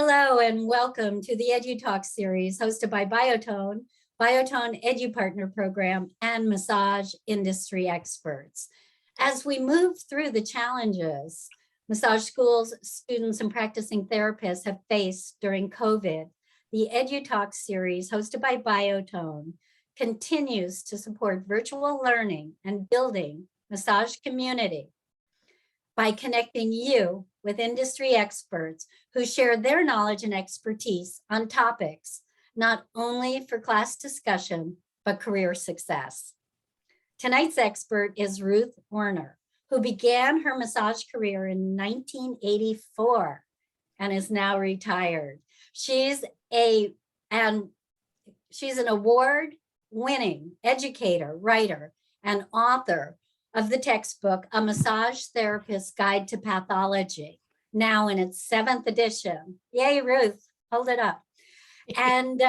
Hello and welcome to the EduTalk series hosted by Biotone EduPartner Program, and massage industry experts. As we move through the challenges massage schools, students, and practicing therapists have faced during COVID, the EduTalk series hosted by Biotone continues to support virtual learning and building massage community by connecting you with industry experts who share their knowledge and expertise on topics not only for class discussion, but career success. Tonight's expert is Ruth Werner, who began her massage career in 1984 and is now retired. She's an award-winning educator, writer, and author of the textbook, A Massage Therapist's Guide to Pathology, now in its 7th edition. Yay, Ruth, hold it up. And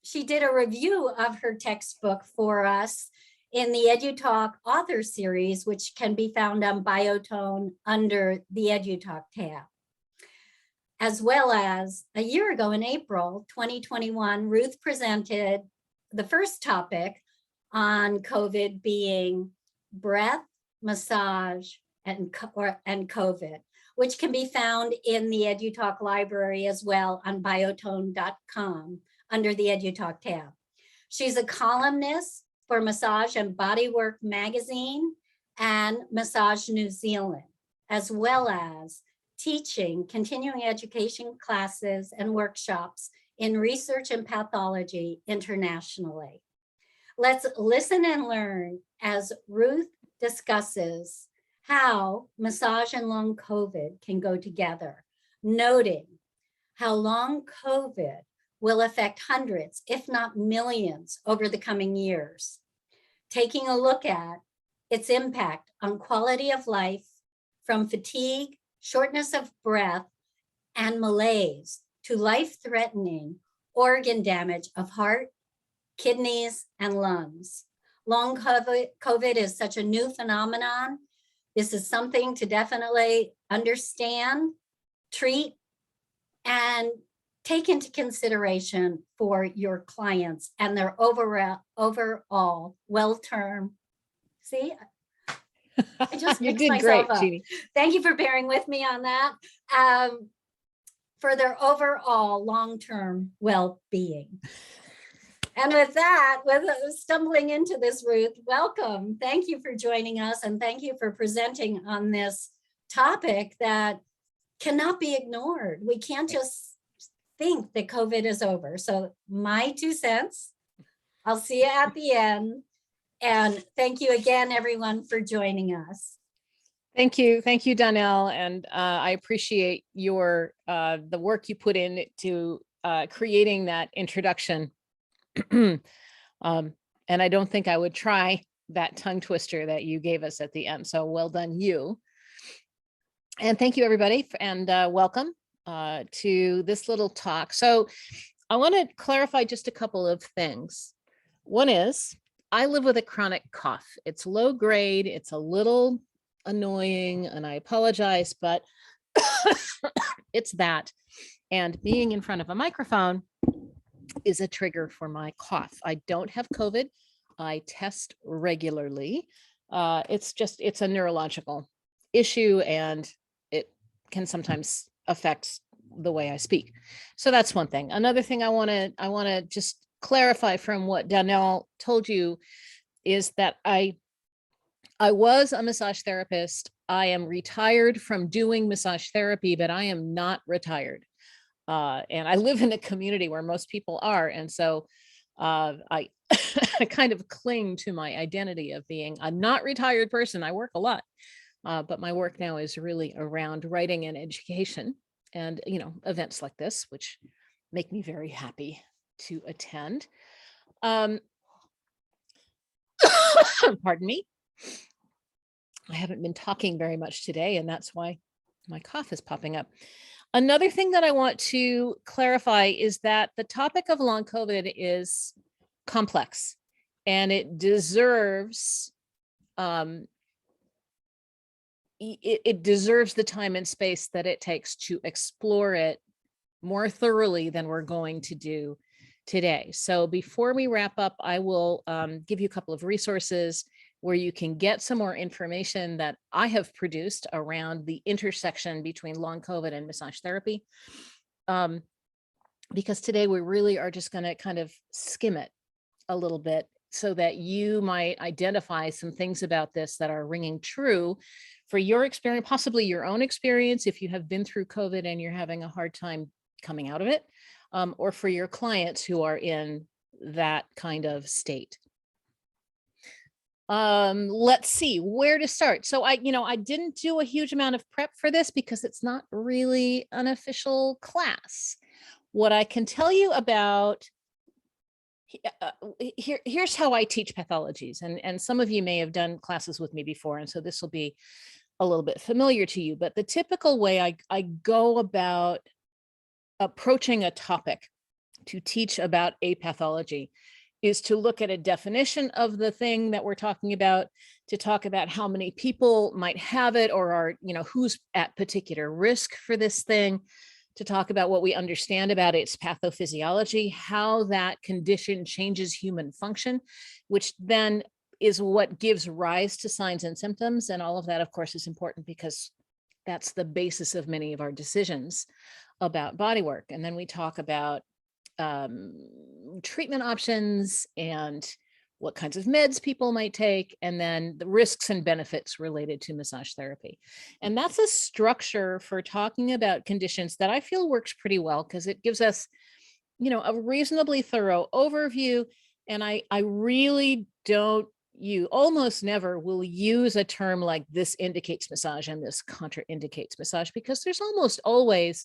she did a review of her textbook for us in the EduTalk author series, which can be found on Biotone under the EduTalk tab. As well as a year ago in April 2021, Ruth presented the first topic on COVID being breath, massage, and COVID, which can be found in the EduTalk library as well on biotone.com under the EduTalk tab. She's a columnist for Massage and Bodywork magazine and Massage New Zealand, as well as teaching continuing education classes and workshops in research and pathology internationally. Let's listen and learn as Ruth discusses how massage and long COVID can go together, noting how long COVID will affect hundreds, if not millions, over the coming years. Taking a look at its impact on quality of life, from fatigue, shortness of breath, and malaise to life-threatening organ damage of heart, kidneys, and lungs. Long COVID is such a new phenomenon. This is something to definitely understand, treat, and take into consideration for your clients and their overall well-term. See, I just you mixed did myself great, up. Jeannie. Thank you for bearing with me on that. For their overall long-term well-being. And with that, with stumbling into this, Ruth, welcome. Thank you for joining us, and thank you for presenting on this topic that cannot be ignored. We can't just think that COVID is over. So my 2 cents, I'll see you at the end. And thank you again, everyone, for joining us. Thank you, Donnell, and I appreciate your the work you put in to creating that introduction. And I don't think I would try that tongue twister that you gave us at the end. So well done, you. And thank you, everybody, and welcome to this little talk. So I want to clarify just a couple of things. One is, I live with a chronic cough. It's low grade, it's a little annoying, and I apologize, but it's that. And being in front of a microphone is a trigger for my cough. I don't have COVID. I test regularly. It's a neurological issue, and it can sometimes affect the way I speak. So that's one thing. Another thing I want to just clarify from what Donnell told you is that I was a massage therapist. I am retired from doing massage therapy, but I am not retired. And I live in a community where most people are. And so I kind of cling to my identity of being a not retired person. I work a lot, but my work now is really around writing and education and, events like this, which make me very happy to attend. Pardon me. I haven't been talking very much today, and that's why my cough is popping up. Another thing that I want to clarify is that the topic of long COVID is complex, and it deserves it deserves the time and space that it takes to explore it more thoroughly than we're going to do today. So before we wrap up, I will give you a couple of resources where you can get some more information that I have produced around the intersection between long COVID and massage therapy. Because today we really are just going to kind of skim it a little bit so that you might identify some things about this that are ringing true for your experience, possibly your own experience if you have been through COVID and you're having a hard time coming out of it, or for your clients who are in that kind of state. Let's see where to start. So I didn't do a huge amount of prep for this because it's not really an official class. What I can tell you about, here's how I teach pathologies, and some of you may have done classes with me before, and so this will be a little bit familiar to you, but the typical way I go about approaching a topic to teach about a pathology is to look at a definition of the thing that we're talking about, to talk about how many people might have it or are, who's at particular risk for this thing, to talk about what we understand about its pathophysiology, how that condition changes human function, which then is what gives rise to signs and symptoms. And all of that, of course, is important because that's the basis of many of our decisions about body work. And then we talk about treatment options and what kinds of meds people might take, and then the risks and benefits related to massage therapy. And that's a structure for talking about conditions that I feel works pretty well because it gives us, a reasonably thorough overview. And I really don't, you almost never will use a term like this indicates massage and this contraindicates massage, because there's almost always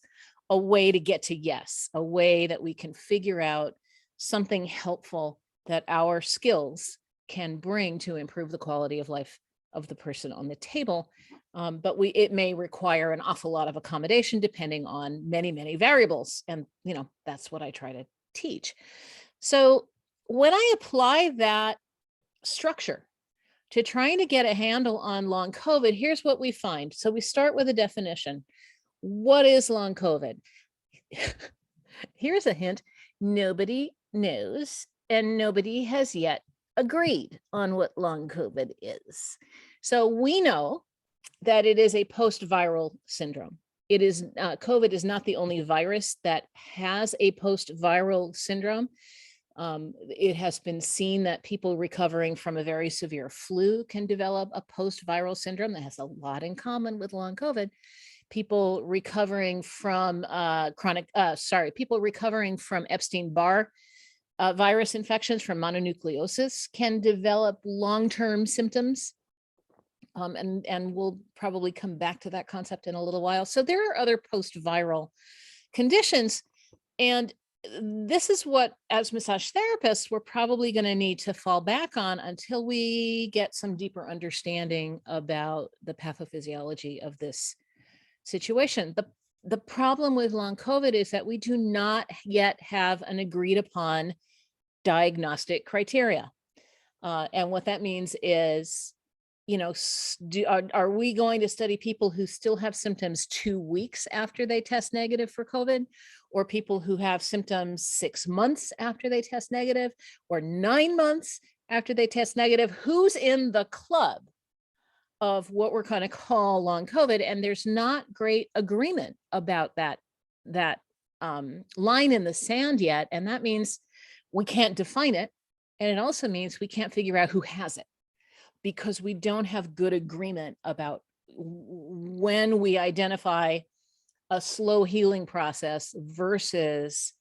a way to get to yes, a way that we can figure out something helpful that our skills can bring to improve the quality of life of the person on the table. But it may require an awful lot of accommodation depending on many, many variables. And, that's what I try to teach. So when I apply that structure to trying to get a handle on long COVID, here's what we find. So we start with a definition. What is long COVID? Here's a hint. Nobody knows, and nobody has yet agreed on what long COVID is. So we know that it is a post-viral syndrome. It is COVID is not the only virus that has a post-viral syndrome. It has been seen that people recovering from a very severe flu can develop a post-viral syndrome that has a lot in common with long COVID. People recovering from people recovering from Epstein-Barr virus infections from mononucleosis can develop long-term symptoms. And we'll probably come back to that concept in a little while. So there are other post-viral conditions. And this is what, as massage therapists, we're probably going to need to fall back on until we get some deeper understanding about the pathophysiology of this situation. The problem with long COVID is that we do not yet have an agreed upon diagnostic criteria. And what that means is, are we going to study people who still have symptoms 2 weeks after they test negative for COVID, or people who have symptoms 6 months after they test negative, or 9 months after they test negative? Who's in the club of what we're going to call long COVID? And there's not great agreement about that line in the sand yet. And that means we can't define it. And it also means we can't figure out who has it, because we don't have good agreement about when we identify a slow healing process versus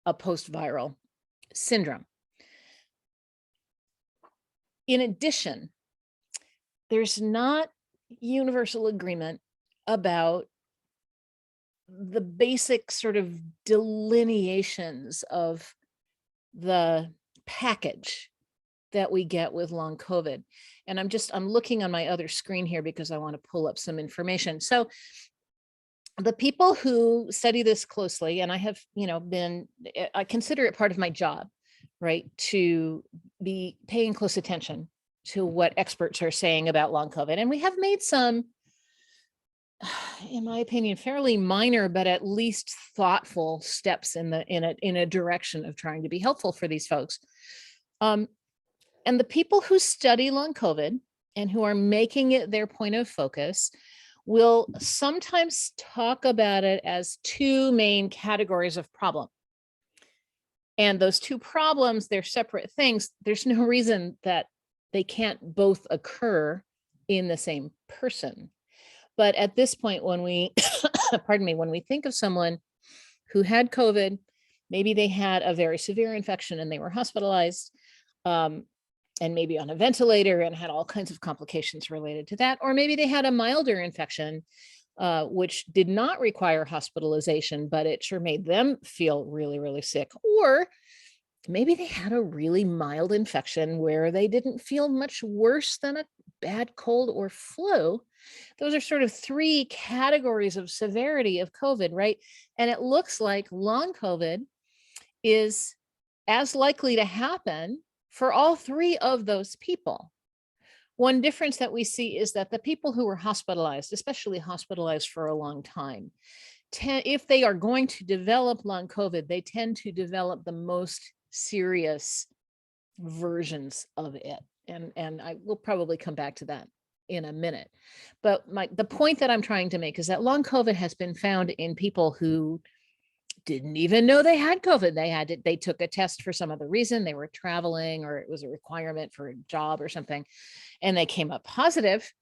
a post-viral syndrome. In addition, there's not universal agreement about the basic sort of delineations of the package that we get with long COVID. And I'm looking on my other screen here because I want to pull up some information. So the people who study this closely, and I have, I consider it part of my job, right, to be paying close attention to what experts are saying about long COVID. And we have made some in my opinion, fairly minor, but at least thoughtful steps in a direction of trying to be helpful for these folks. And the people who study long COVID and who are making it their point of focus will sometimes talk about it as two main categories of problem. And those two problems, they're separate things. There's no reason that they can't both occur in the same person. But at this point, when we, pardon me, when we think of someone who had COVID, maybe they had a very severe infection and they were hospitalized, and maybe on a ventilator and had all kinds of complications related to that. Or maybe they had a milder infection, which did not require hospitalization, but it sure made them feel really, really sick. Or maybe they had a really mild infection where they didn't feel much worse than a bad cold or flu. Those are sort of three categories of severity of COVID, right? And it looks like long COVID is as likely to happen for all three of those people. One difference that we see is that the people who were hospitalized, especially hospitalized for a long time, if they are going to develop long COVID, they tend to develop the most serious versions of it. And I will probably come back to that in a minute. But the point that I'm trying to make is that long COVID has been found in people who didn't even know they had COVID. They took a test for some other reason. They were traveling, or it was a requirement for a job or something, and they came up positive,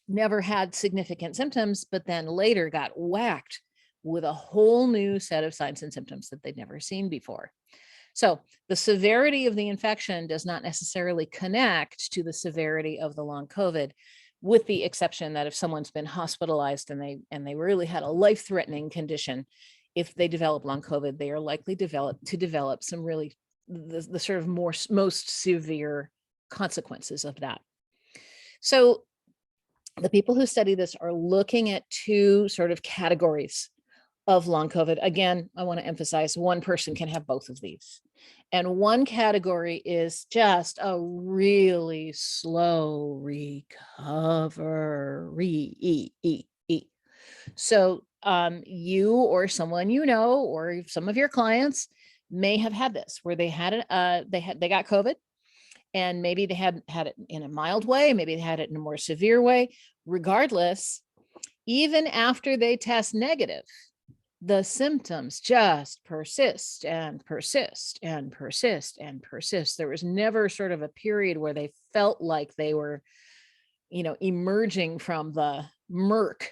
never had significant symptoms, but then later got whacked with a whole new set of signs and symptoms that they'd never seen before. So the severity of the infection does not necessarily connect to the severity of the long COVID, with the exception that if someone's been hospitalized and they really had a life-threatening condition, if they develop long COVID, they are likely to develop some really the sort of most severe consequences of that. So the people who study this are looking at two sort of categories of long COVID. Again, I want to emphasize one person can have both of these. And one category is just a really slow recovery. So you or someone you know, or some of your clients may have had this, where they had it, they got COVID, and maybe they had it in a mild way, maybe they had it in a more severe way. Regardless, even after they test negative, the symptoms just persist and persist and persist and persist. There was never sort of a period where they felt like they were, emerging from the murk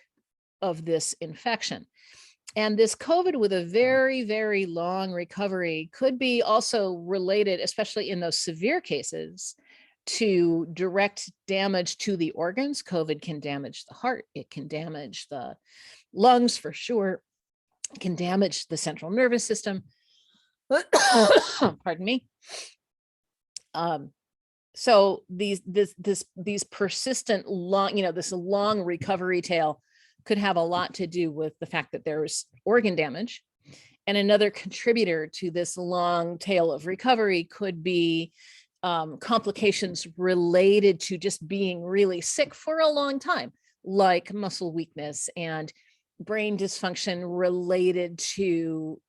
of this infection. And this COVID with a very, very long recovery could be also related, especially in those severe cases, to direct damage to the organs. COVID can damage the heart. It can damage the lungs for sure. It can damage the central nervous system. Pardon me. So these persistent long, this long recovery tail could have a lot to do with the fact that there's organ damage. And another contributor to this long tail of recovery could be complications related to just being really sick for a long time, like muscle weakness and brain dysfunction related to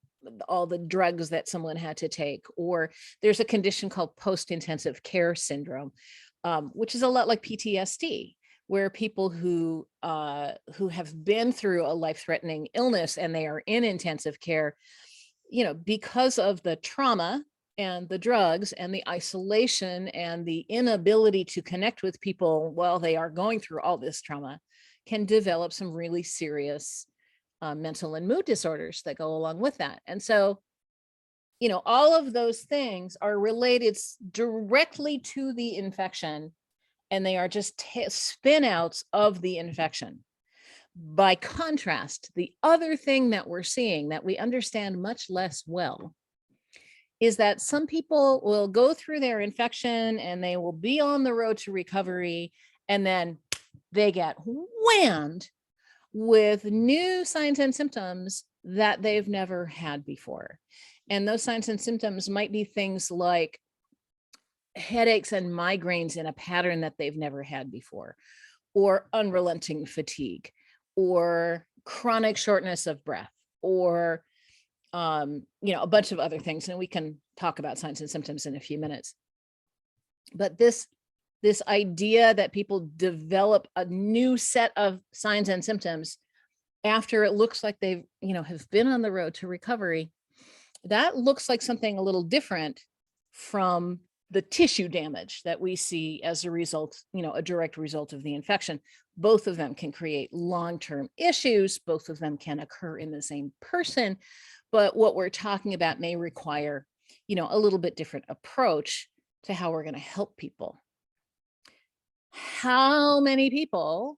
all the drugs that someone had to take. Or there's a condition called post-intensive care syndrome, which is a lot like PTSD, where people who have been through a life-threatening illness and they are in intensive care, because of the trauma and the drugs and the isolation and the inability to connect with people while they are going through all this trauma, can develop some really serious mental and mood disorders that go along with that. And so, all of those things are related directly to the infection, and they are just spin outs of the infection. By contrast, the other thing that we're seeing that we understand much less well is that some people will go through their infection and they will be on the road to recovery, and then they get whammed with new signs and symptoms that they've never had before. And those signs and symptoms might be things like headaches and migraines in a pattern that they've never had before, or unrelenting fatigue, or chronic shortness of breath, or a bunch of other things. And we can talk about signs and symptoms in a few minutes. But this idea that people develop a new set of signs and symptoms after it looks like they've, have been on the road to recovery, that looks like something a little different from the tissue damage that we see as a result, a direct result of the infection. Both of them can create long-term issues. Both of them can occur in the same person. But what we're talking about may require, a little bit different approach to how we're going to help people. How many people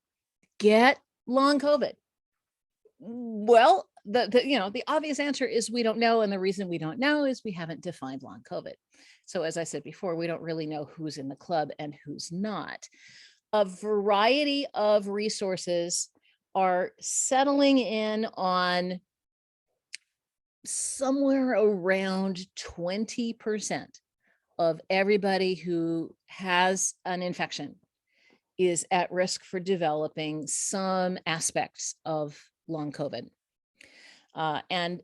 get long COVID? Well, the obvious answer is we don't know. And the reason we don't know is we haven't defined long COVID. So as I said before, we don't really know who's in the club and who's not. A variety of resources are settling in on somewhere around 20% of everybody who has an infection is at risk for developing some aspects of long COVID. And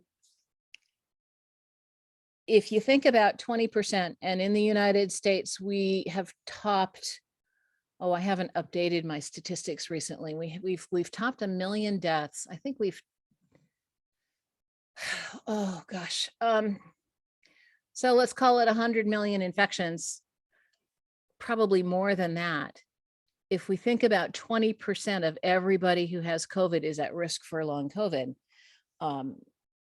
if you think about 20%, and in the United States, we have topped, I haven't updated my statistics recently. We've topped 1 million deaths. I think we've, oh gosh. So let's call it 100 million infections, probably more than that. If we think about 20% of everybody who has COVID is at risk for long COVID,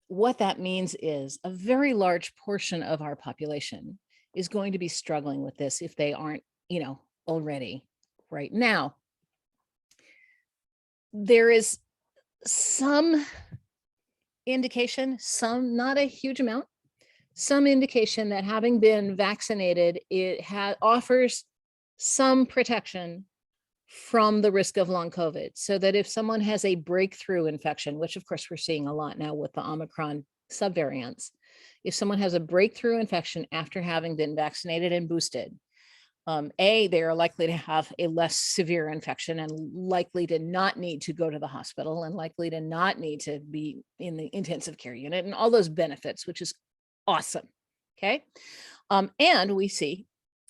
what that means is a very large portion of our population is going to be struggling with this if they aren't, already right now. There is some indication, not a huge amount, some indication that having been vaccinated, it offers some protection from the risk of long COVID, so that if someone has a breakthrough infection, which of course we're seeing a lot now with the Omicron subvariants, if someone has a breakthrough infection after having been vaccinated and boosted, they are likely to have a less severe infection and likely to not need to go to the hospital and likely to not need to be in the intensive care unit and all those benefits, which is awesome. Okay. And we see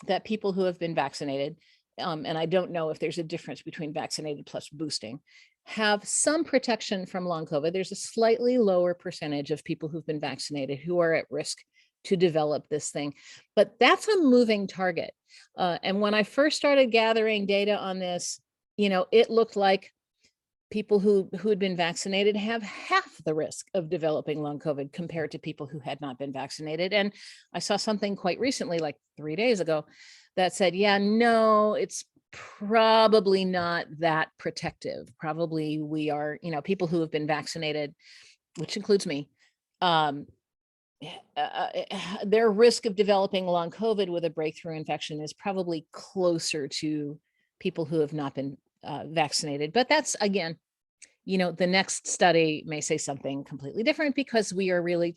that people who have been vaccinated, and I don't know if there's a difference between vaccinated plus boosting, have some protection from long COVID. There's a slightly lower percentage of people who've been vaccinated who are at risk to develop this thing, but that's a moving target. And when I first started gathering data on this, it looked like people who had been vaccinated have half the risk of developing long COVID compared to people who had not been vaccinated. And I saw something quite recently, like 3 days ago, that said, yeah, no, it's probably not that protective. Probably we are, people who have been vaccinated, which includes me, their risk of developing long COVID with a breakthrough infection is probably closer to people who have not been vaccinated. But that's, again, the next study may say something completely different, because we are really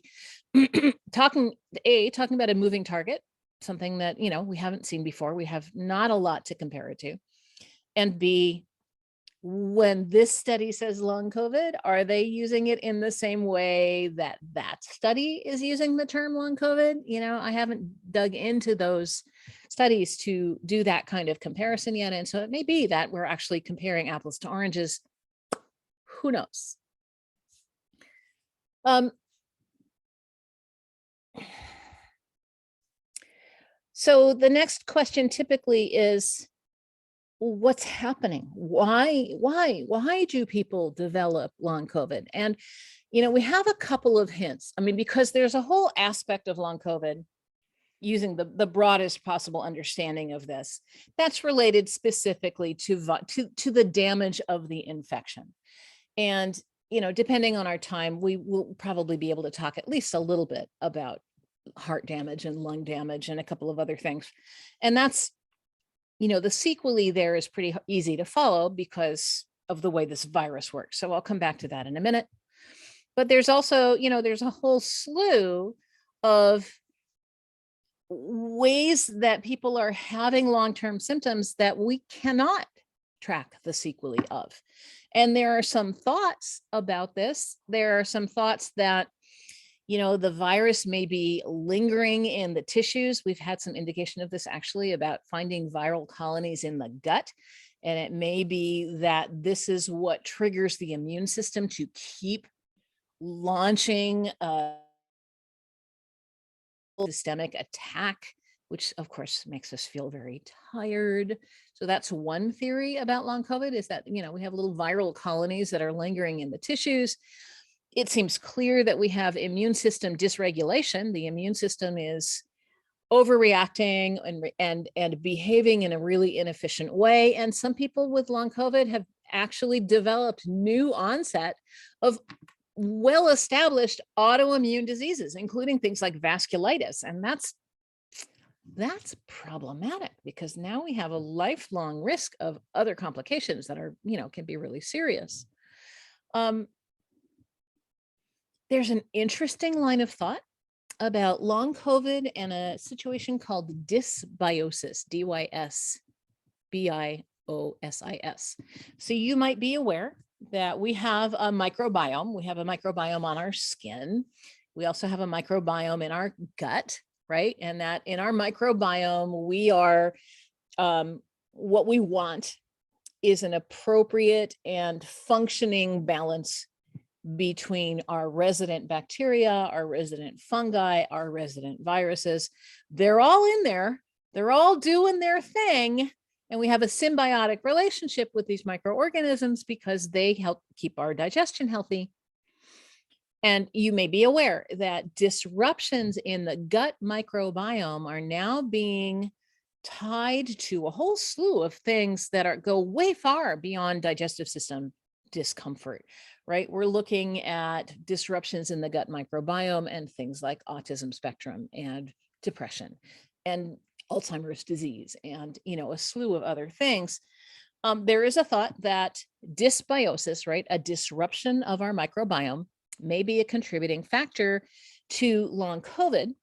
talking about a moving target, something that, we haven't seen before. We have not a lot to compare it to. And B, when this study says long COVID, are they using it in the same way that study is using the term long COVID? I haven't dug into those studies to do that kind of comparison yet. And so it may be that we're actually comparing apples to oranges. Who knows? So the next question typically is, what's happening? Why do people develop long COVID? And, we have a couple of hints. Because there's a whole aspect of long COVID, using the broadest possible understanding of this, that's related specifically to the damage of the infection. And, depending on our time, we will probably be able to talk at least a little bit about heart damage and lung damage and a couple of other things. And that's, the sequelae there is pretty easy to follow because of the way this virus works. So I'll come back to that in a minute. But there's also, there's a whole slew of ways that people are having long-term symptoms that we cannot track the sequelae of. And there are some thoughts about this. There are some thoughts that, you know, the virus may be lingering in the tissues. We've had some indication of this actually about finding viral colonies in the gut. And it may be that this is what triggers the immune system to keep launching a systemic attack, which of course makes us feel very tired. So that's one theory about long COVID, is that, you know, we have little viral colonies that are lingering in the tissues. It seems clear that we have immune system dysregulation. The immune system is overreacting and behaving in a really inefficient way. And some people with long COVID have actually developed new onset of well-established autoimmune diseases, including things like vasculitis. And that's problematic, because now we have a lifelong risk of other complications that are, you know, can be really serious. There's an interesting line of thought about long COVID and a situation called dysbiosis, D-Y-S-B-I-O-S-I-S. So you might be aware that we have a microbiome. We have a microbiome on our skin. We also have a microbiome in our gut, right? And that in our microbiome, we are, what we want is an appropriate and functioning balance between our resident bacteria, our resident fungi, our resident viruses. They're all in there. They're all doing their thing. And we have a symbiotic relationship with these microorganisms because they help keep our digestion healthy. And you may be aware that disruptions in the gut microbiome are now being tied to a whole slew of things that go way far beyond digestive system discomfort, right? We're looking at disruptions in the gut microbiome and things like autism spectrum and depression and Alzheimer's disease and, you know, a slew of other things. There is a thought that dysbiosis, right, a disruption of our microbiome, may be a contributing factor to long COVID.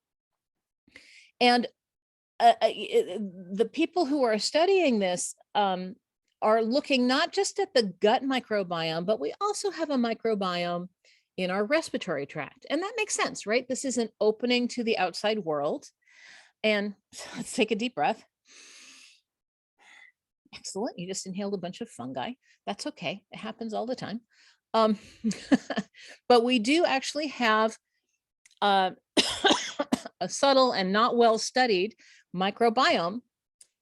And the people who are studying this are looking not just at the gut microbiome, but we also have a microbiome in our respiratory tract. And that makes sense, right? This is an opening to the outside world. And let's take a deep breath. Excellent. You just inhaled a bunch of fungi. That's okay. It happens all the time. But we do actually have a subtle and not well studied microbiome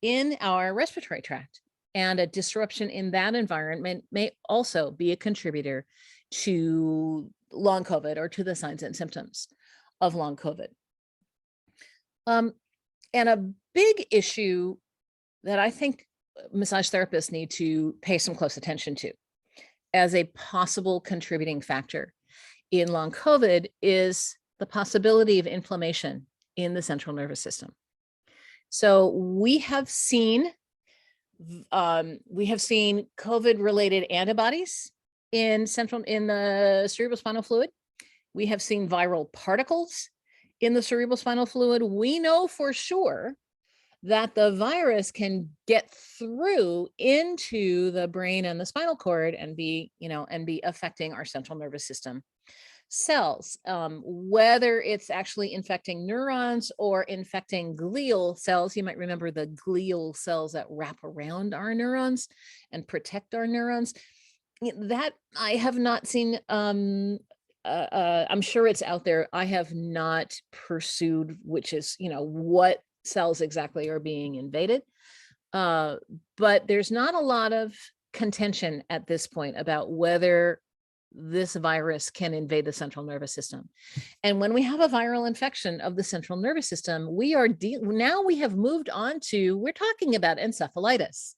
in our respiratory tract. And a disruption in that environment may also be a contributor to long COVID or to the signs and symptoms of long COVID. And a big issue that I think massage therapists need to pay some close attention to as a possible contributing factor in long COVID is the possibility of inflammation in the central nervous system. So we have seen COVID-related antibodies in the cerebrospinal fluid. We have seen viral particles in the cerebrospinal fluid. We know for sure that the virus can get through into the brain and the spinal cord and be affecting our central nervous system cells, whether it's actually infecting neurons or infecting glial cells. You might remember the glial cells that wrap around our neurons and protect our neurons. That I have not seen. I'm sure it's out there. I have not pursued which is, what cells exactly are being invaded. But there's not a lot of contention at this point about whether this virus can invade the central nervous system. And when we have a viral infection of the central nervous system, now we have moved on to, we're talking about encephalitis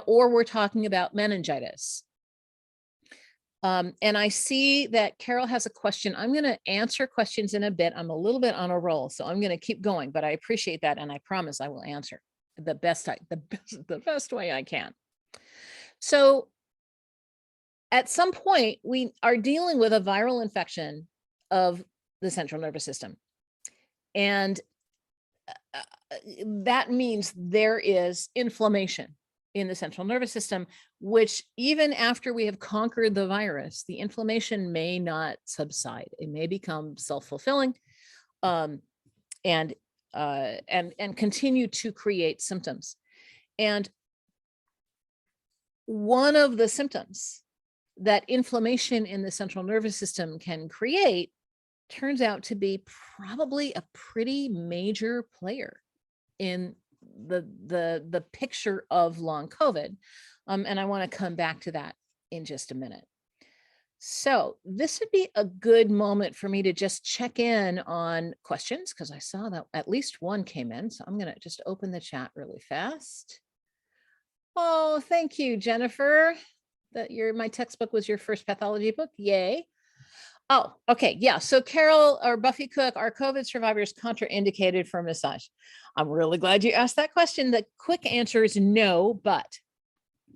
or we're talking about meningitis. And I see that Carol has a question. I'm going to answer questions in a bit. I'm a little bit on a roll, so I'm going to keep going, but I appreciate that. And I promise I will answer the best way I can. So at some point, we are dealing with a viral infection of the central nervous system. And that means there is inflammation in the central nervous system, which even after we have conquered the virus, the inflammation may not subside. It may become self-fulfilling, and continue to create symptoms. And one of the symptoms that inflammation in the central nervous system can create turns out to be probably a pretty major player in the picture of long COVID. And I want to come back to that in just a minute. So this would be a good moment for me to just check in on questions, because I saw that at least one came in. So I'm going to just open the chat really fast. Oh, thank you, Jennifer. That my textbook was your first pathology book. Yay. Oh, okay. Yeah. So Carol or Buffy Cook, are COVID survivors contraindicated for massage? I'm really glad you asked that question. The quick answer is no, but,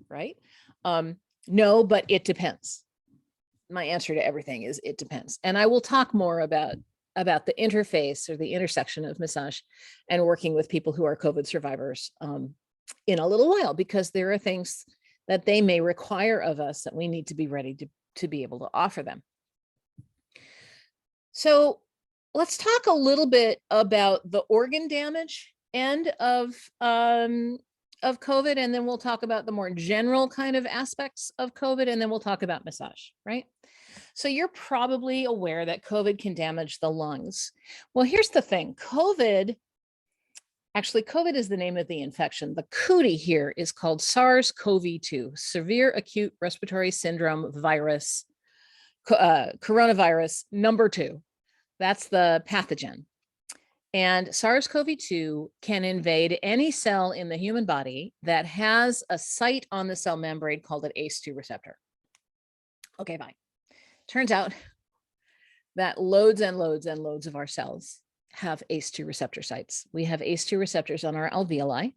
right? No, but it depends. My answer to everything is it depends. And I will talk more about the interface or the intersection of massage and working with people who are COVID survivors in a little while, because there are things that they may require of us that we need to be ready to be able to offer them. So let's talk a little bit about the organ damage end of COVID, and then we'll talk about the more general kind of aspects of COVID, and then we'll talk about massage, right? So you're probably aware that COVID can damage the lungs. Well, here's the thing. COVID is the name of the infection. The cootie here is called SARS-CoV-2, severe acute respiratory syndrome virus, coronavirus number 2. That's the pathogen. And SARS-CoV-2 can invade any cell in the human body that has a site on the cell membrane called an ACE2 receptor. Okay, fine. Turns out that loads and loads and loads of our cells have ACE2 receptor sites. We have ACE2 receptors on our alveoli,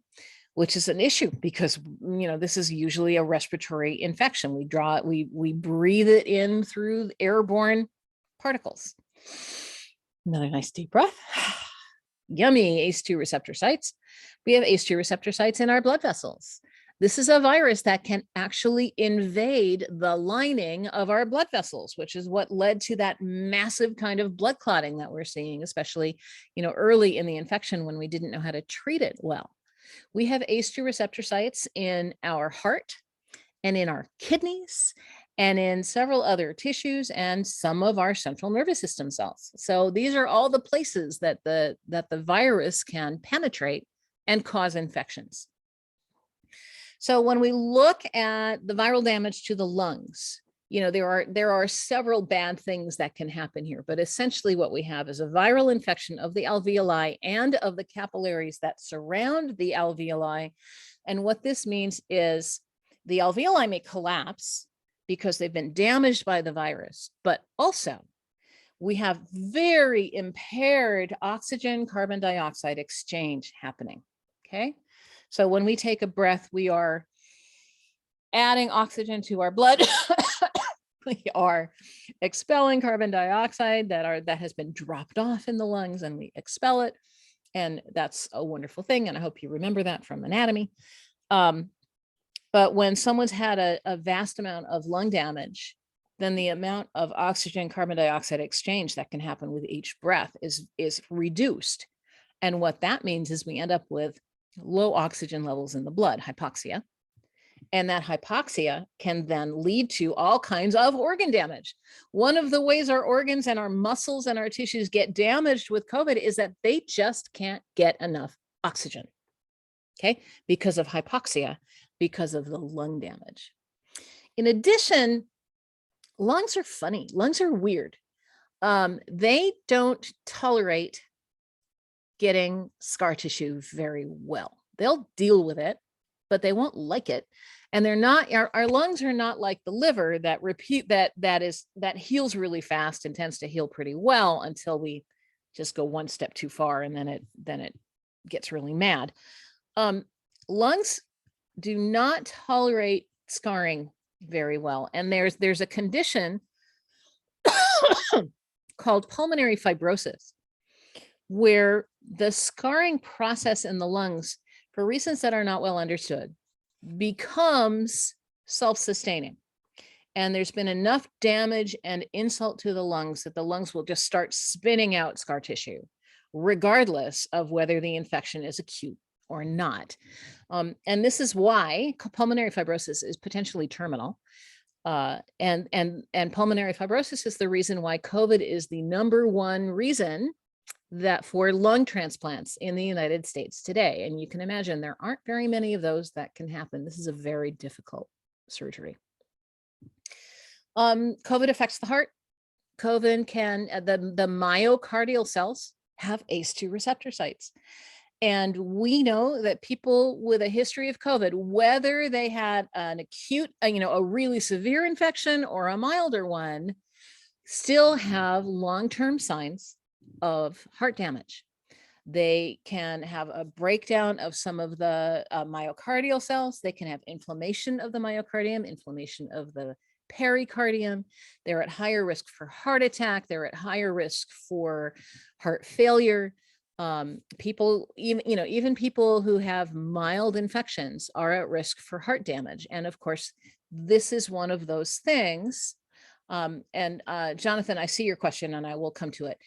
which is an issue because, this is usually a respiratory infection. We breathe it in through airborne particles. Another nice deep breath. Yummy ACE2 receptor sites. We have ACE2 receptor sites in our blood vessels. This is a virus that can actually invade the lining of our blood vessels, which is what led to that massive kind of blood clotting that we're seeing, especially, early in the infection when we didn't know how to treat it well. We have ACE2 receptor sites in our heart and in our kidneys and in several other tissues and some of our central nervous system cells. So these are all the places that the virus can penetrate and cause infections. So when we look at the viral damage to the lungs, there are several bad things that can happen here, but essentially what we have is a viral infection of the alveoli and of the capillaries that surround the alveoli. And what this means is the alveoli may collapse because they've been damaged by the virus, but also we have very impaired oxygen carbon dioxide exchange happening. Okay. So when we take a breath, we are adding oxygen to our blood. We are expelling carbon dioxide that has been dropped off in the lungs, and we expel it. And that's a wonderful thing. And I hope you remember that from anatomy. But when someone's had a vast amount of lung damage, then the amount of oxygen carbon dioxide exchange that can happen with each breath is reduced. And what that means is we end up with low oxygen levels in the blood, hypoxia. And that hypoxia can then lead to all kinds of organ damage. One of the ways our organs and our muscles and our tissues get damaged with COVID is that they just can't get enough oxygen, okay, because of hypoxia, because of the lung damage. In addition, lungs are funny. Lungs are weird. They don't tolerate getting scar tissue very well. They'll deal with it, but they won't like it. And they're not, our lungs are not like the liver that heals really fast and tends to heal pretty well until we just go one step too far, and then it gets really mad. Lungs do not tolerate scarring very well. And there's a condition called pulmonary fibrosis, where the scarring process in the lungs, for reasons that are not well understood, becomes self-sustaining. And there's been enough damage and insult to the lungs that the lungs will just start spinning out scar tissue, regardless of whether the infection is acute or not. And this is why pulmonary fibrosis is potentially terminal. And pulmonary fibrosis is the reason why COVID is the #1 reason that for lung transplants in the United States today. And you can imagine there aren't very many of those that can happen. This is a very difficult surgery. COVID affects the heart. COVID can, the myocardial cells have ACE2 receptor sites. And we know that people with a history of COVID, whether they had an acute, a really severe infection or a milder one, still have long-term signs of heart damage. They can have a breakdown of some of the myocardial cells. They can have inflammation of the myocardium, inflammation of the pericardium. They're at higher risk for heart attack. They're at higher risk for heart failure. People, even people who have mild infections are at risk for heart damage. And of course, this is one of those things. Jonathan, I see your question and I will come to it.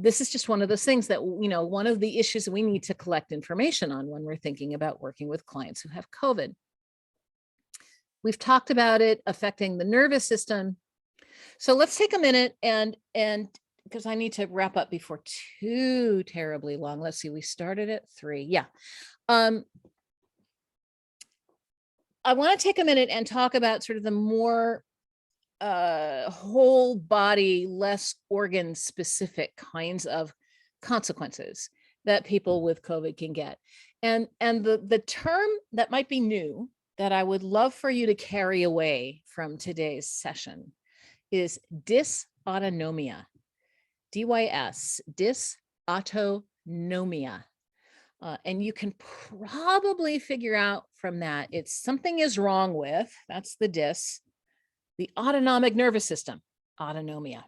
This is just one of those things that, one of the issues we need to collect information on when we're thinking about working with clients who have COVID. We've talked about it affecting the nervous system. So let's take a minute and because I need to wrap up before too terribly long. Let's see, we started at 3. Yeah. I want to take a minute and talk about sort of the more whole body, less organ specific kinds of consequences that people with COVID can get. And the term that might be new that I would love for you to carry away from today's session is dysautonomia. DYS, dysautonomia. And you can probably figure out from that, it's something is wrong with, that's the dys, the autonomic nervous system, autonomia,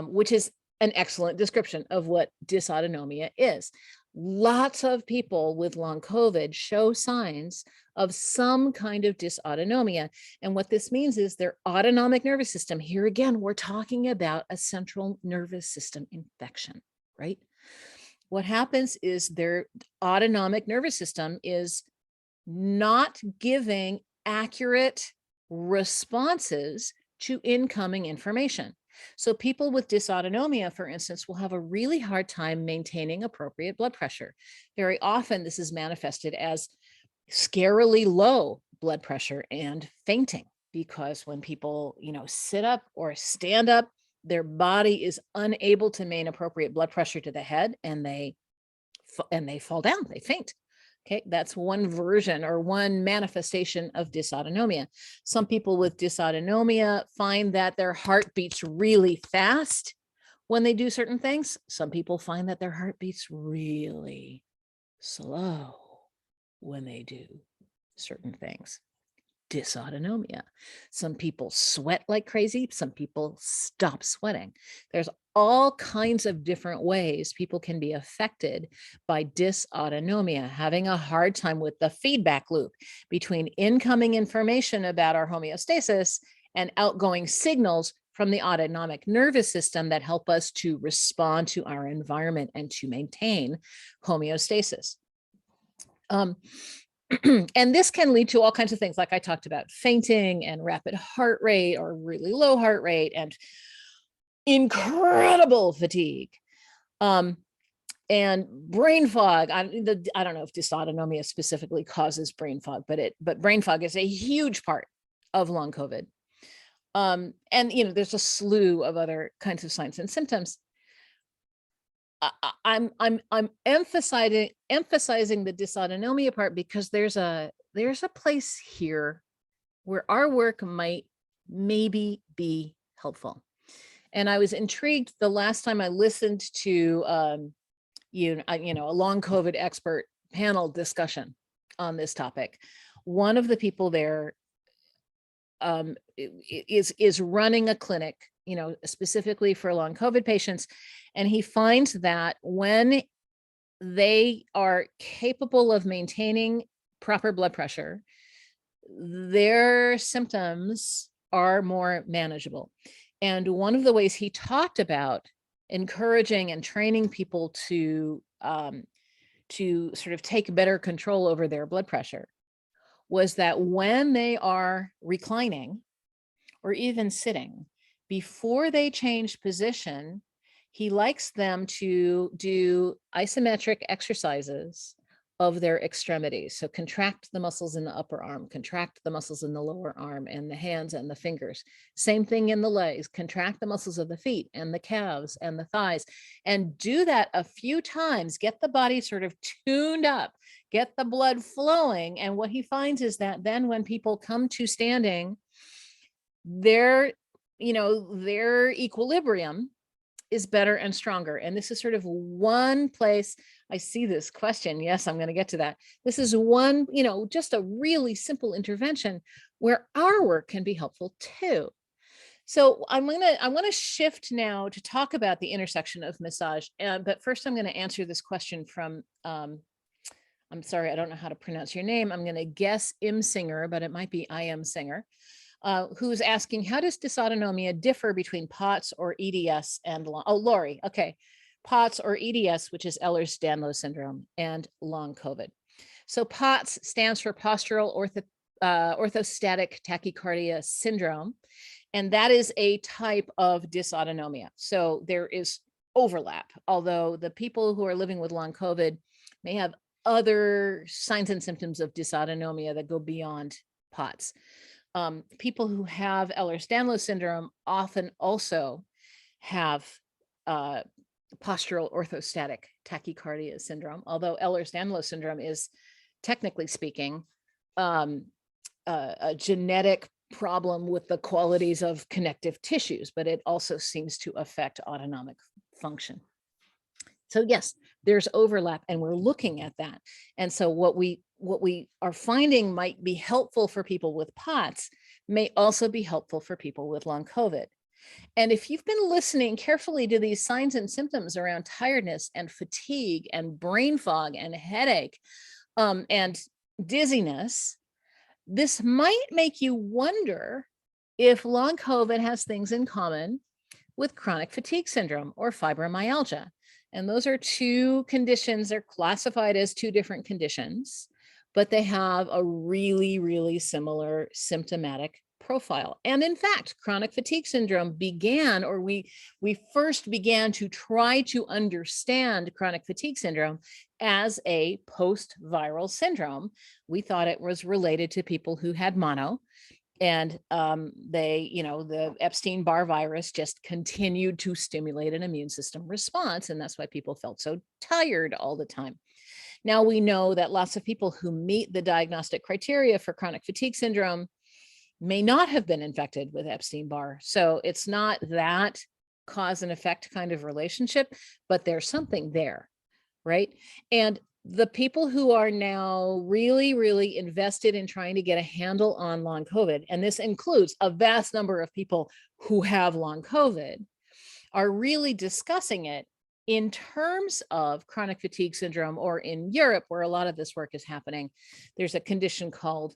which is an excellent description of what dysautonomia is. Lots of people with long COVID show signs of some kind of dysautonomia. And what this means is their autonomic nervous system, here again, we're talking about a central nervous system infection, right? What happens is their autonomic nervous system is not giving accurate responses to incoming information. So people with dysautonomia, for instance, will have a really hard time maintaining appropriate blood pressure. Very often this is manifested as scarily low blood pressure and fainting, because when people, sit up or stand up, their body is unable to maintain appropriate blood pressure to the head and they fall down, they faint. Okay, that's one version or one manifestation of dysautonomia. Some people with dysautonomia find that their heart beats really fast when they do certain things. Some people find that their heart beats really slow when they do certain things. Dysautonomia. Some people sweat like crazy. Some people stop sweating. There's all kinds of different ways people can be affected by dysautonomia, having a hard time with the feedback loop between incoming information about our homeostasis and outgoing signals from the autonomic nervous system that help us to respond to our environment and to maintain homeostasis. And this can lead to all kinds of things, like I talked about, fainting and rapid heart rate or really low heart rate and incredible fatigue, and brain fog. I don't know if dysautonomia specifically causes brain fog, but brain fog is a huge part of long COVID. And there's a slew of other kinds of signs and symptoms. I'm emphasizing the dysautonomia part because there's a place here where our work might maybe be helpful. And I was intrigued the last time I listened to a long COVID expert panel discussion on this topic. One of the people there is running a clinic, specifically for long COVID patients. And he finds that when they are capable of maintaining proper blood pressure, their symptoms are more manageable. And one of the ways he talked about encouraging and training people to sort of take better control over their blood pressure was that when they are reclining or even sitting, before they change position, he likes them to do isometric exercises of their extremities. So contract the muscles in the upper arm, contract the muscles in the lower arm, and the hands and the fingers. Same thing in the legs, contract the muscles of the feet and the calves and the thighs, and do that a few times, get the body sort of tuned up, get the blood flowing. And what he finds is that then when people come to standing, their equilibrium is better and stronger. And this is sort of one place I see this question. Yes, I'm going to get to that. This is one, just a really simple intervention where our work can be helpful too. So I want to shift now to talk about the intersection of massage. But first I'm going to answer this question from, I'm sorry, I don't know how to pronounce your name. I'm going to guess Singer, but it might be I am Singer. Who's asking, how does dysautonomia differ between POTS or EDS and Lori, okay. POTS or EDS, which is Ehlers-Danlos syndrome, and long COVID. So POTS stands for postural orthostatic tachycardia syndrome. And that is a type of dysautonomia. So there is overlap, although the people who are living with long COVID may have other signs and symptoms of dysautonomia that go beyond POTS. People who have Ehlers-Danlos syndrome often also have postural orthostatic tachycardia syndrome, although Ehlers-Danlos syndrome is, technically speaking, a genetic problem with the qualities of connective tissues, but it also seems to affect autonomic function. So yes, there's overlap, and we're looking at that. And so what we are finding might be helpful for people with POTS may also be helpful for people with long COVID. And if you've been listening carefully to these signs and symptoms around tiredness and fatigue and brain fog and headache and dizziness, this might make you wonder if long COVID has things in common with chronic fatigue syndrome or fibromyalgia. And those are two conditions. They're classified as two different conditions, but they have a really, really similar symptomatic profile. And in fact, chronic fatigue syndrome began, or we first began to try to understand chronic fatigue syndrome as a post-viral syndrome. We thought it was related to people who had mono, and the Epstein-Barr virus just continued to stimulate an immune system response. And that's why people felt so tired all the time. Now we know that lots of people who meet the diagnostic criteria for chronic fatigue syndrome may not have been infected with Epstein-Barr. So it's not that cause and effect kind of relationship, but there's something there, right? And the people who are now really, really invested in trying to get a handle on long COVID, and this includes a vast number of people who have long COVID, are really discussing it in terms of chronic fatigue syndrome, or in Europe, where a lot of this work is happening. There's a condition called,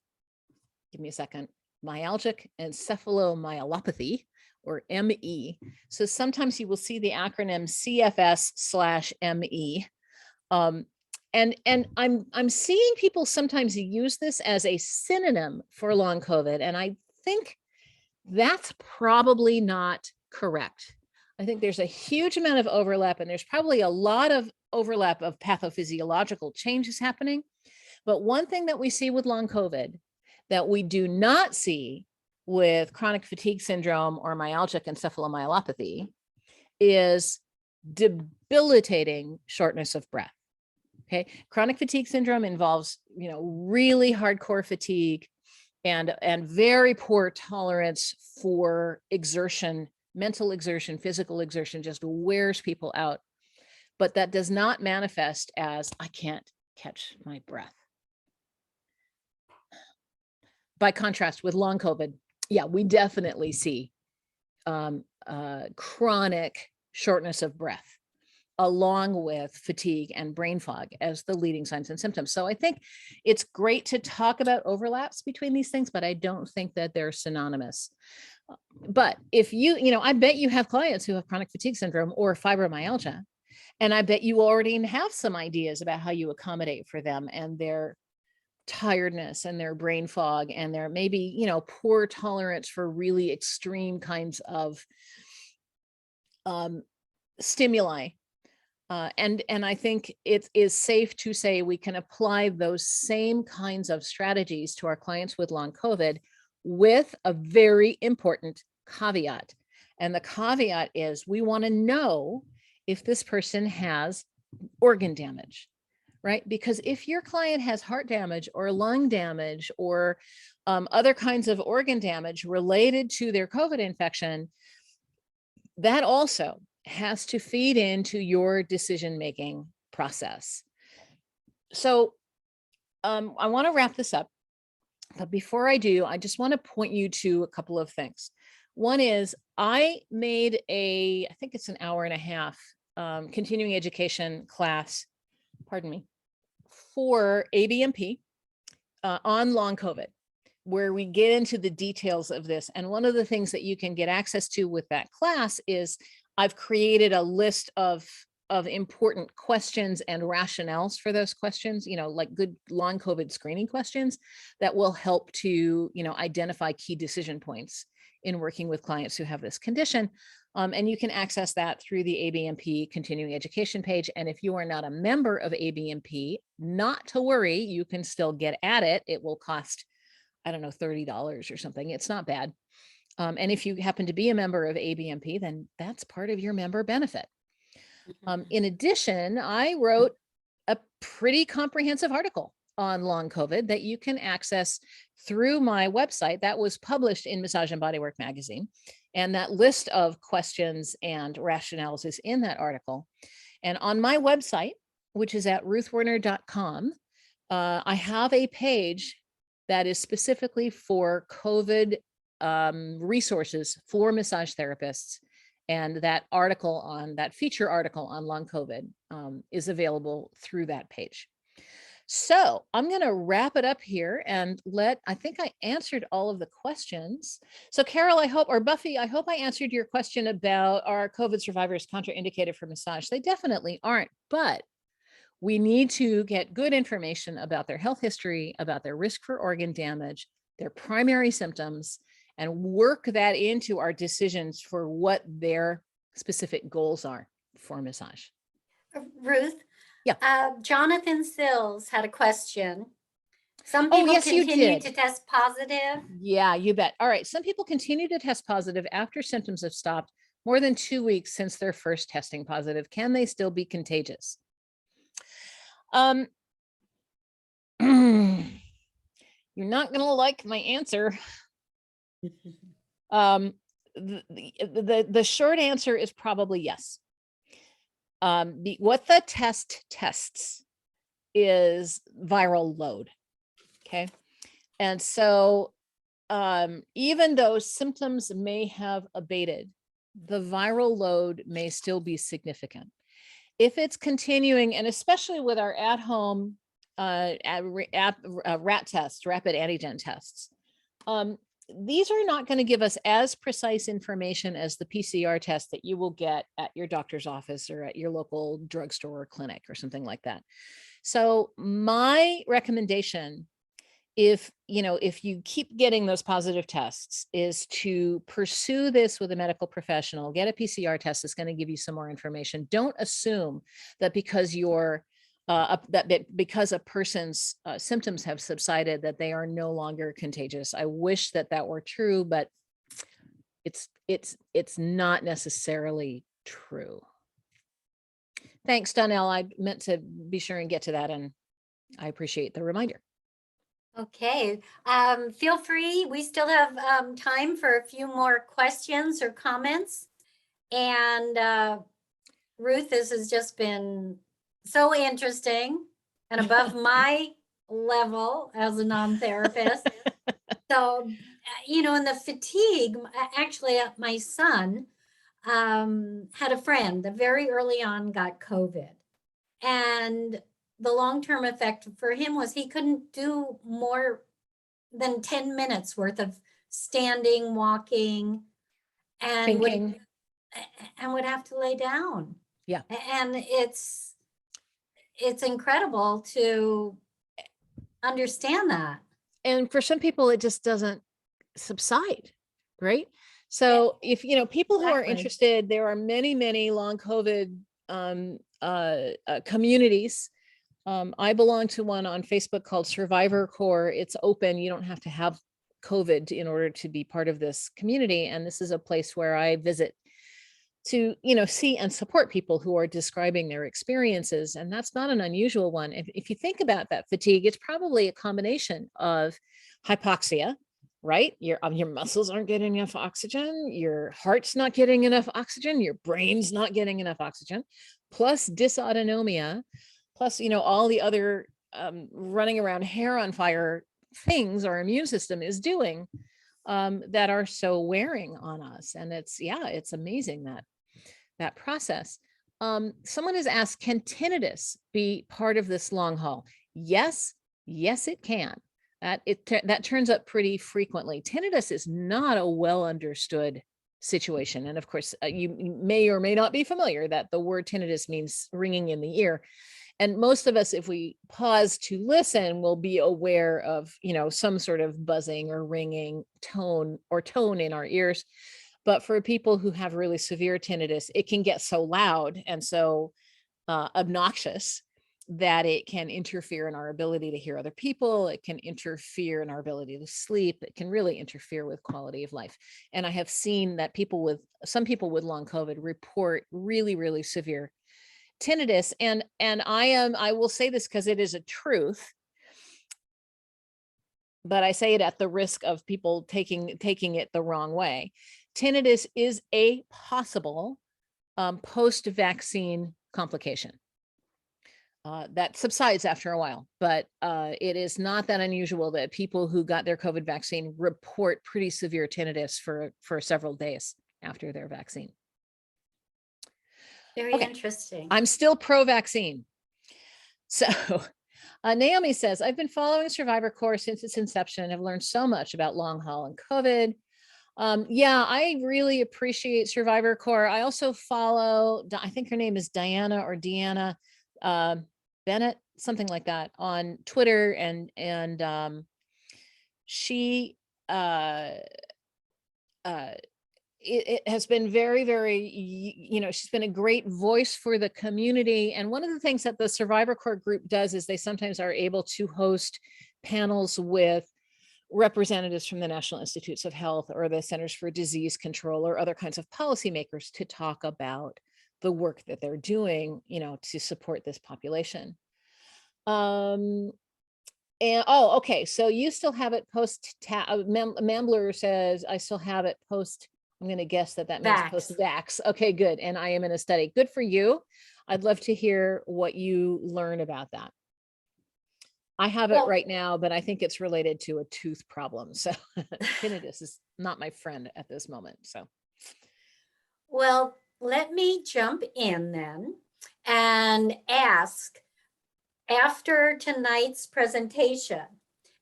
give me a second, myalgic encephalomyelopathy, or ME. So sometimes you will see the acronym CFS/ME. And I'm seeing people sometimes use this as a synonym for long COVID. And I think that's probably not correct. I think there's a huge amount of overlap, and there's probably a lot of overlap of pathophysiological changes happening. But one thing that we see with long COVID that we do not see with chronic fatigue syndrome or myalgic encephalomyelopathy is debilitating shortness of breath. Okay, chronic fatigue syndrome involves, really hardcore fatigue and very poor tolerance for exertion, mental exertion, physical exertion, just wears people out. But that does not manifest as I can't catch my breath. By contrast with long COVID, yeah, we definitely see chronic shortness of breath. along with fatigue and brain fog as the leading signs and symptoms. So I think it's great to talk about overlaps between these things, but I don't think that they're synonymous. But if I bet you have clients who have chronic fatigue syndrome or fibromyalgia, and I bet you already have some ideas about how you accommodate for them and their tiredness and their brain fog and their maybe, poor tolerance for really extreme kinds of stimuli. And I think it is safe to say we can apply those same kinds of strategies to our clients with long COVID with a very important caveat. And the caveat is we want to know if this person has organ damage, right? Because if your client has heart damage or lung damage or other kinds of organ damage related to their COVID infection, that also has to feed into your decision-making process. So I want to wrap this up, but before I do, I just want to point you to a couple of things. One is I made I think it's an hour and a half continuing education class, pardon me, for ABMP on long COVID, where we get into the details of this. And one of the things that you can get access to with that class is I've created a list of important questions and rationales for those questions, like good long COVID screening questions that will help to, identify key decision points in working with clients who have this condition. And you can access that through the ABMP continuing education page. And if you are not a member of ABMP, not to worry, you can still get at it. It will cost, I don't know, $30 or something. It's not bad. And if you happen to be a member of ABMP, then that's part of your member benefit. In addition, I wrote a pretty comprehensive article on long COVID that you can access through my website that was published in Massage and Bodywork magazine. And that list of questions and rationales is in that article. And on my website, which is at ruthwerner.com, I have a page that is specifically for COVID resources for massage therapists. And that feature article on long COVID is available through that page. So I'm going to wrap it up here and I think I answered all of the questions. So Carol, Buffy, I hope I answered your question about are COVID survivors contraindicated for massage? They definitely aren't, but we need to get good information about their health history, about their risk for organ damage, their primary symptoms, and work that into our decisions for what their specific goals are for massage. Ruth? Yeah. Jonathan Sills had a question. Some people continue to test positive. Yeah, you bet. All right. Some people continue to test positive after symptoms have stopped more than 2 weeks since their first testing positive. Can they still be contagious? You're not going to like my answer. The short answer is probably yes. What the test tests is viral load. Okay. And so even though symptoms may have abated, the viral load may still be significant. If it's continuing, and especially with our at-home rat tests, rapid antigen tests, these are not going to give us as precise information as the PCR test that you will get at your doctor's office or at your local drugstore or clinic or something like that. So my recommendation, if you keep getting those positive tests, is to pursue this with a medical professional. Get a PCR test that's going to give you some more information. Don't assume that because because a person's symptoms have subsided, that they are no longer contagious. I wish that were true, but it's not necessarily true. Thanks, Donnell. I meant to be sure and get to that, and I appreciate the reminder. Okay. Feel free. We still have time for a few more questions or comments. And Ruth, this has just been so interesting and above my level as a non-therapist. So, in the fatigue, actually my son had a friend that very early on got COVID. And the long-term effect for him was he couldn't do more than 10 minutes worth of standing, walking, and Thinking. would have to lay down. Yeah. And it's incredible to understand that. And for some people, it just doesn't subside, right? So if, people who are Exactly. interested, there are many, many long COVID communities. I belong to one on Facebook called Survivor Corps. It's open. You don't have to have COVID in order to be part of this community. And this is a place where I visit to, see and support people who are describing their experiences. And that's not an unusual one. If you think about that fatigue, it's probably a combination of hypoxia, right? Your muscles aren't getting enough oxygen, your heart's not getting enough oxygen, your brain's not getting enough oxygen, plus dysautonomia, plus, all the other running around hair on fire things our immune system is doing that are so wearing on us. And it's amazing that process. Someone has asked, can tinnitus be part of this long haul? Yes, it can. That turns up pretty frequently. Tinnitus is not a well understood situation. And of course, you may or may not be familiar that the word tinnitus means ringing in the ear. And most of us, if we pause to listen, will be aware of, some sort of buzzing or ringing tone in our ears. But for people who have really severe tinnitus, it can get so loud and so obnoxious that it can interfere in our ability to hear other people. It can interfere in our ability to sleep. It can really interfere with quality of life. And I have seen that some people with long COVID report really, really severe tinnitus. And I will say this because it is a truth, but I say it at the risk of people taking it the wrong way. Tinnitus is a possible post-vaccine complication that subsides after a while, but it is not that unusual that people who got their COVID vaccine report pretty severe tinnitus for several days after their vaccine. Very interesting. I'm still pro-vaccine. So Naomi says, I've been following Survivor Corps since its inception and have learned so much about long haul and COVID. I really appreciate Survivor Corps. I also follow, I think her name is Diana or Deanna Bennett, something like that, on Twitter. And she, it has been very, very, she's been a great voice for the community. And one of the things that the Survivor Corps group does is they sometimes are able to host panels with representatives from the National Institutes of Health or the Centers for Disease Control or other kinds of policymakers to talk about the work that they're doing, to support this population. And okay. So you still have it post Mambler says, I still have it post. I'm going to guess that means post vax. Okay, good. And I am in a study. Good for you. I'd love to hear what you learn about that. I have it right now, but I think it's related to a tooth problem. So tinnitus is not my friend at this moment. So. Well, let me jump in then and ask, after tonight's presentation,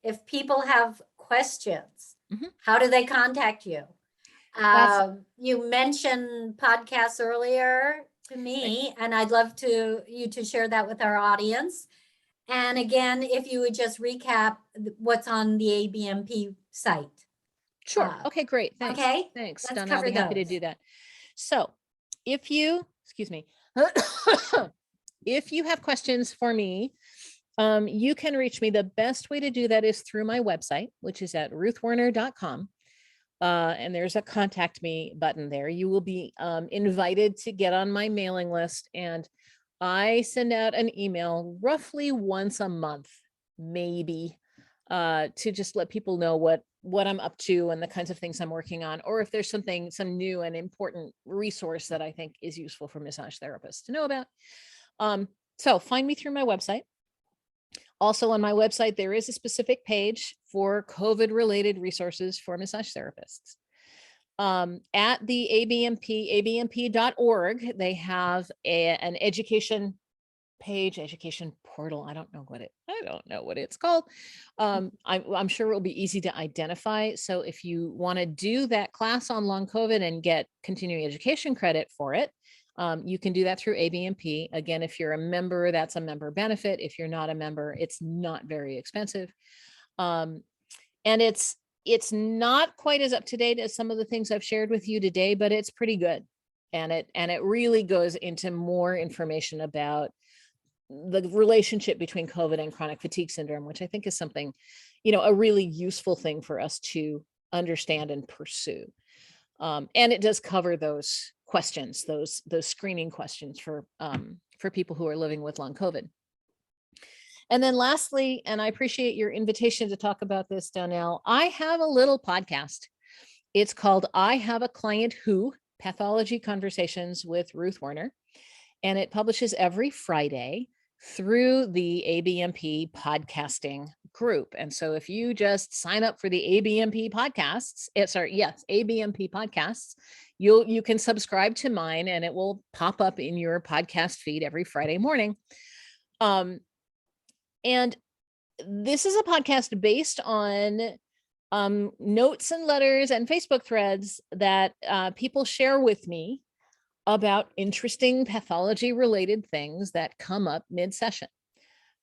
if people have questions, how do they contact you? You mentioned podcasts earlier to me, and I'd love you to share that with our audience. And again, if you would just recap what's on the ABMP site. Sure. Okay, great. Thanks. Okay. Thanks, Let's Donna. I'll be happy to do that. So if you, excuse me, if you have questions for me, you can reach me. The best way to do that is through my website, which is at ruthwerner.com. And there's a contact me button there. You will be invited to get on my mailing list. And I send out an email roughly once a month, maybe, to just let people know what I'm up to and the kinds of things I'm working on, or if there's some new and important resource that I think is useful for massage therapists to know about. So find me through my website. Also on my website, there is a specific page for COVID-related resources for massage therapists. at the abmp.org, they have an education page, education portal. I don't know what it's called. I'm sure it will be easy to identify. So if you want to do that class on long COVID and get continuing education credit for it, you can do that through ABMP. Again, if you're a member, that's a member benefit. If you're not a member, it's not very expensive. And it's not quite as up to date as some of the things I've shared with you today, but it's pretty good. And it really goes into more information about the relationship between COVID and chronic fatigue syndrome, which I think is something, a really useful thing for us to understand and pursue. And it does cover those questions, those screening questions for people who are living with long COVID. And then lastly, and I appreciate your invitation to talk about this, Donnell, I have a little podcast. It's called I Have a Client Who, Pathology Conversations with Ruth Werner. And it publishes every Friday through the ABMP podcasting group. And so if you just sign up for the ABMP podcasts, ABMP podcasts, you can subscribe to mine and it will pop up in your podcast feed every Friday morning. And this is a podcast based on notes and letters and Facebook threads that people share with me about interesting pathology related things that come up mid-session.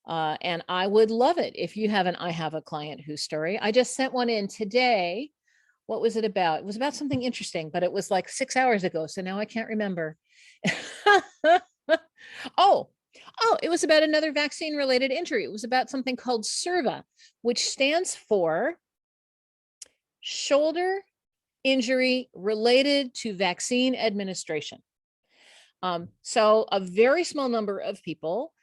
And I would love it if you have an I Have a Client Who story. I just sent one in today. What was it about? It was about something interesting, but it was like 6 hours ago. So now I can't remember. Oh, it was about another vaccine related injury. It was about something called SIRVA, which stands for shoulder injury related to vaccine administration. So a very small number of people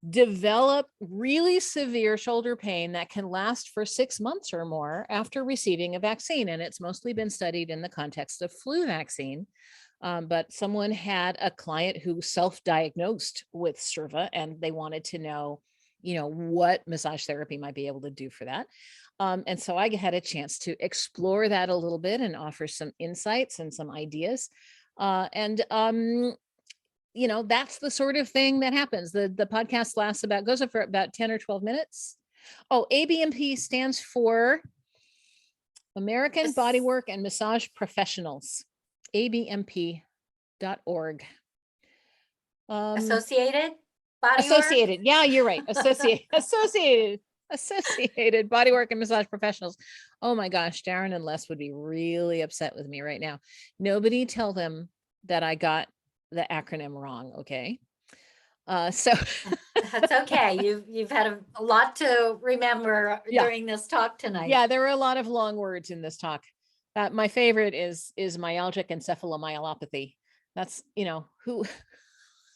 develop really severe shoulder pain that can last for 6 months or more after receiving a vaccine. And it's mostly been studied in the context of flu vaccine. But someone had a client who self-diagnosed with SIRVA and they wanted to know, what massage therapy might be able to do for that. And so I had a chance to explore that a little bit and offer some insights and some ideas. That's the sort of thing that happens. The podcast goes for about 10 or 12 minutes. Oh, ABMP stands for American Bodywork and Massage Professionals, abmp.org. Associated Bodywork? Associated. Yeah, you're right. Associated Bodywork and Massage Professionals. Oh my gosh, Darren and Les would be really upset with me right now. Nobody tell them that I got the acronym wrong. Okay. So that's okay. You've had a lot to remember during this talk tonight. Yeah, there are a lot of long words in this talk. My favorite is myalgic encephalomyelopathy. That's, who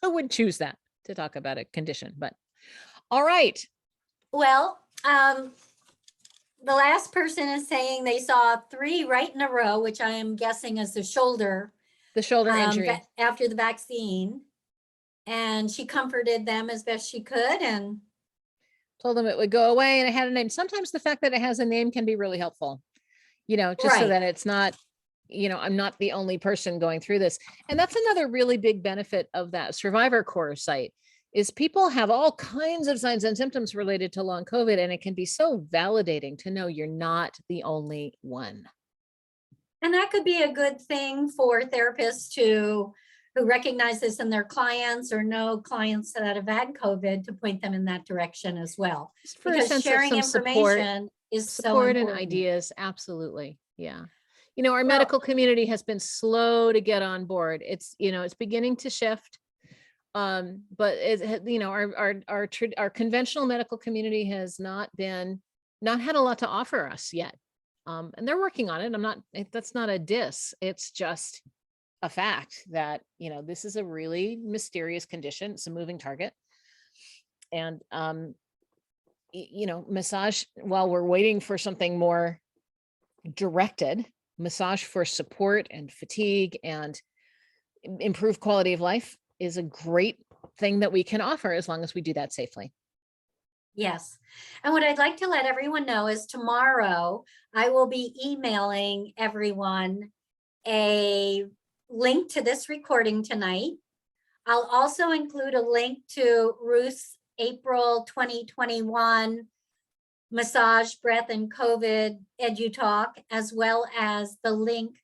would choose that to talk about a condition, but all right. Well, the last person is saying they saw 3 right in a row, which I am guessing is the shoulder injury after the vaccine. And she comforted them as best she could and told them it would go away and it had a name. Sometimes the fact that it has a name can be really helpful, just right. So that it's not, I'm not the only person going through this. And that's another really big benefit of that Survivor Corps site is people have all kinds of signs and symptoms related to long COVID. And it can be so validating to know you're not the only one. And that could be a good thing for therapists who recognize this in their clients or know clients that have had COVID to point them in that direction as well. For because sharing information is support so and ideas. Absolutely. Yeah. Our medical community has been slow to get on board. It's, it's beginning to shift. But our conventional medical community has not had a lot to offer us yet. And they're working on it. That's not a diss. It's just a fact that, this is a really mysterious condition. It's a moving target. And, massage, while we're waiting for something more directed, massage for support and fatigue and improved quality of life is a great thing that we can offer as long as we do that safely. Yes. And what I'd like to let everyone know is tomorrow I will be emailing everyone a link to this recording tonight. I'll also include a link to Ruth's April 2021 massage, breath, and COVID EduTalk, as well as the link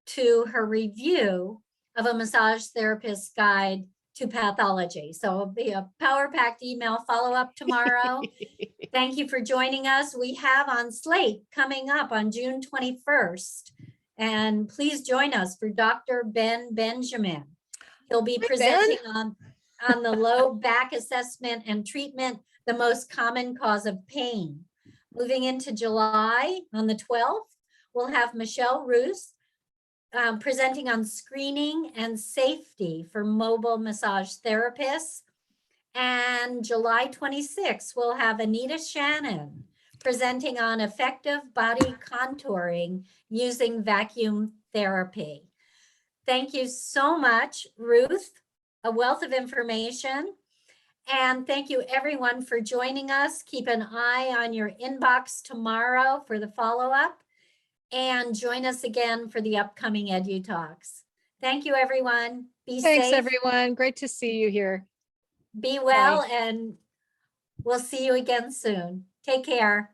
to her review of a massage therapist guide to pathology. So it'll be a power-packed email follow-up tomorrow. Thank you for joining us. We have on slate coming up on June 21st. And please join us for Dr. Ben Benjamin. He'll be presenting on the low back assessment and treatment, the most common cause of pain. Moving into July on the 12th, we'll have Michelle Roos presenting on screening and safety for mobile massage therapists. And July 26th, we'll have Anita Shannon presenting on effective body contouring using vacuum therapy. Thank you so much, Ruth, a wealth of information. And thank you everyone for joining us. Keep an eye on your inbox tomorrow for the follow-up, and join us again for the upcoming EduTalks. Thank you, everyone. Be safe. Thanks, everyone. Great to see you here. Be well, Bye. and we'll see you again soon. Take care.